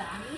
Dami.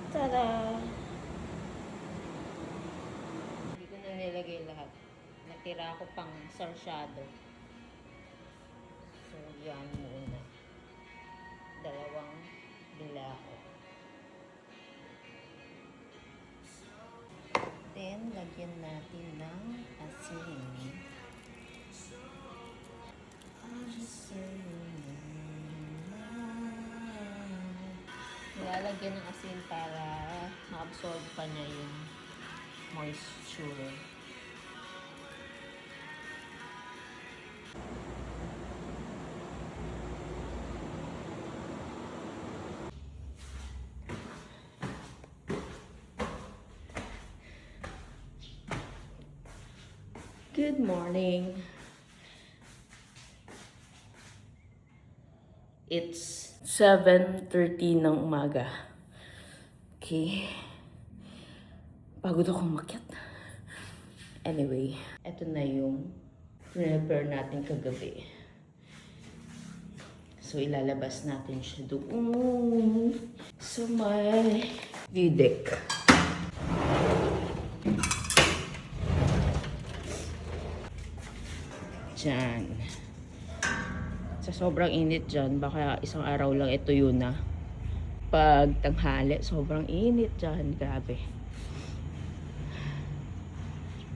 Tada! Hindi ko na nilagay lahat. Natira ako pang sarsyado. So, yan muna. Dalawang bilao. Then, lagyan natin ng asin. Nilalagyan ng asin para ma-absorb pa niya yung moisture. Good morning. It's 7:30 ng umaga. Okay. Pagod akong umakyat. Anyway, eto na yung prepare natin kagabi. So, ilalabas natin siya doon sa may view deck. Diyan. Sa sobrang init dyan, baka isang araw lang ito yun na. Pag tanghali, sobrang init dyan. Grabe.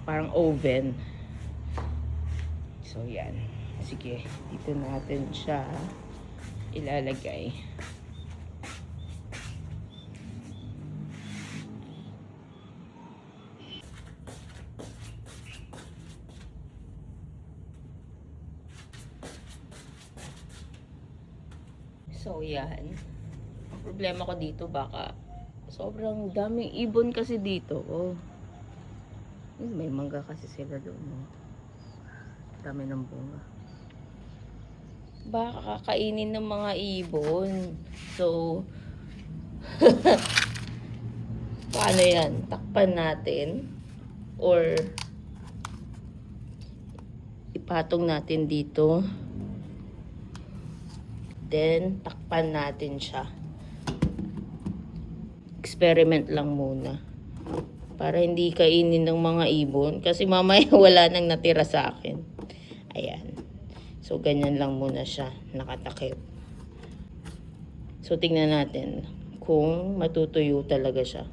Parang oven. So, yan. Sige, dito natin siya ilalagay. So, yan. Ang problema ko dito, baka sobrang daming ibon kasi dito. Oh. May mangga kasi sila doon. Oh. Dami ng bunga. Baka kakainin ng mga ibon. So, paano yan? Takpan natin? Or ipatong natin dito? Then, takpan natin siya. Experiment lang muna. Para hindi kainin ng mga ibon. Kasi mamaya wala nang natira sa akin. Ayan. So, ganyan lang muna siya. Nakatakip. So, tingnan natin kung matutuyo talaga siya.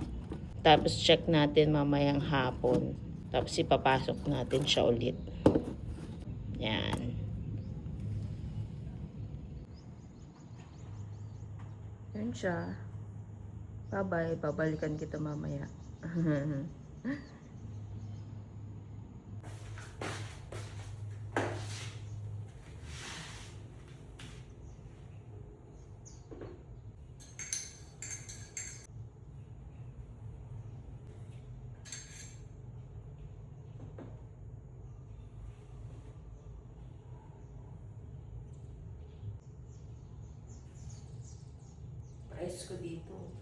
Tapos, check natin mamayang hapon. Tapos, ipapasok natin siya ulit. Yan. Yan siya. Bye-bye. Babalikan kita mamaya. 'Ko dito.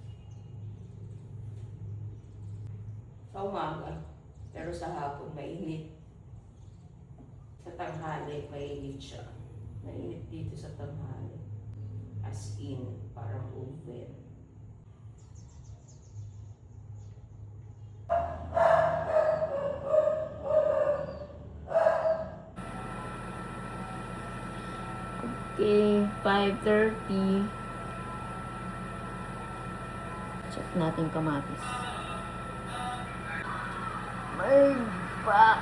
Sa umaga. Pero sa hapon, mainit. Sa tanghali, mainit siya. Mainit dito sa tanghali. As in, parang oven. Okay, 5:30. Check natin kamatis. May pa.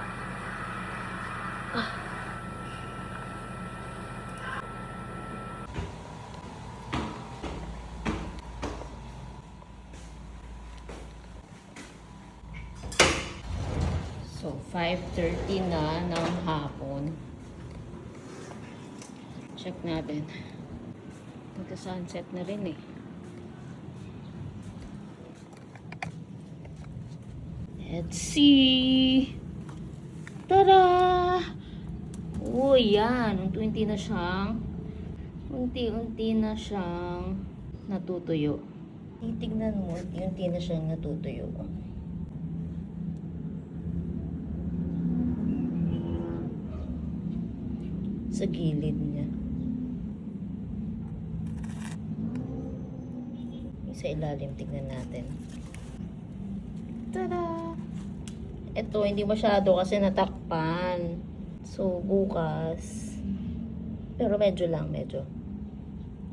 So, 5:30 na ng hapon. Check natin. Magka-sunset na rin eh. Let's see. Tara! Oh, yan. Unti-unti na siyang natutuyo. Titignan mo, unti-unti na siyang natutuyo. Sa gilid niya. Sa ilalim, tignan natin. Tada! Ito, hindi masyado kasi natakpan. So, bukas. Pero medyo lang, medyo.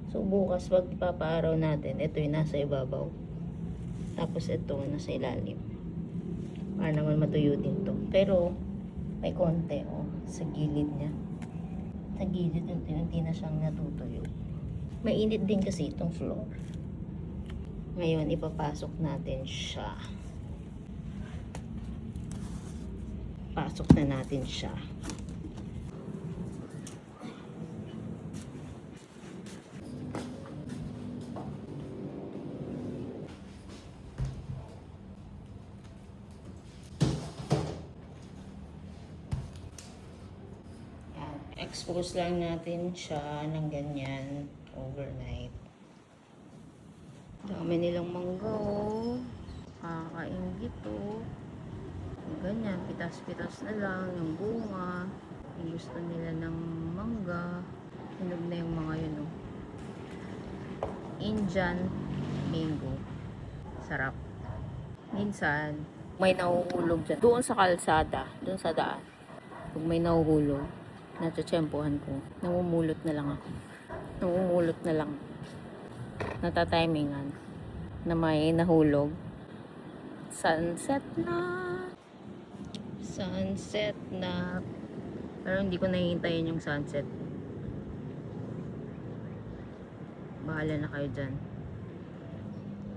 So, bukas, pag ipapaaraw natin, ito yung nasa ibabaw. Tapos ito, nasa ilalim. Para naman matuyo din to. Pero, may konti, oh, sa gilid niya. Sa gilid, unti-unti na siyang natutuyo. Mainit din kasi itong floor. Ngayon, ipapasok natin siya. Pasok na natin siya. Yan. Expose lang natin siya ng ganyan overnight. Dami nilang mangga, oh. Kakaingit, oh. Ganyan, pitas-pitas na lang yung bunga. Yung gusto nila ng mangga. Hinog na yung mga yun, oh. Indian mango. Sarap. Minsan, may nahuhulog dyan. Doon sa kalsada, doon sa daan. Pag may nahuhulog, natsyempohan ko. Namumulot na lang ako. Namumulot na lang. Natatimingan na may nahulog. Sunset na. Sunset na. Pero hindi ko nahihintayin yung sunset. Bahala na kayo dyan.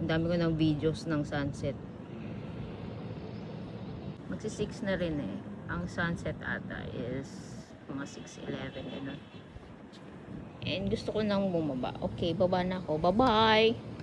Ang dami ko ng videos ng sunset. Magsi-6 na rin eh. Ang sunset ata is mga 6:11 yun. And gusto ko nang bumaba. Okay, baba na ako. Bye-bye!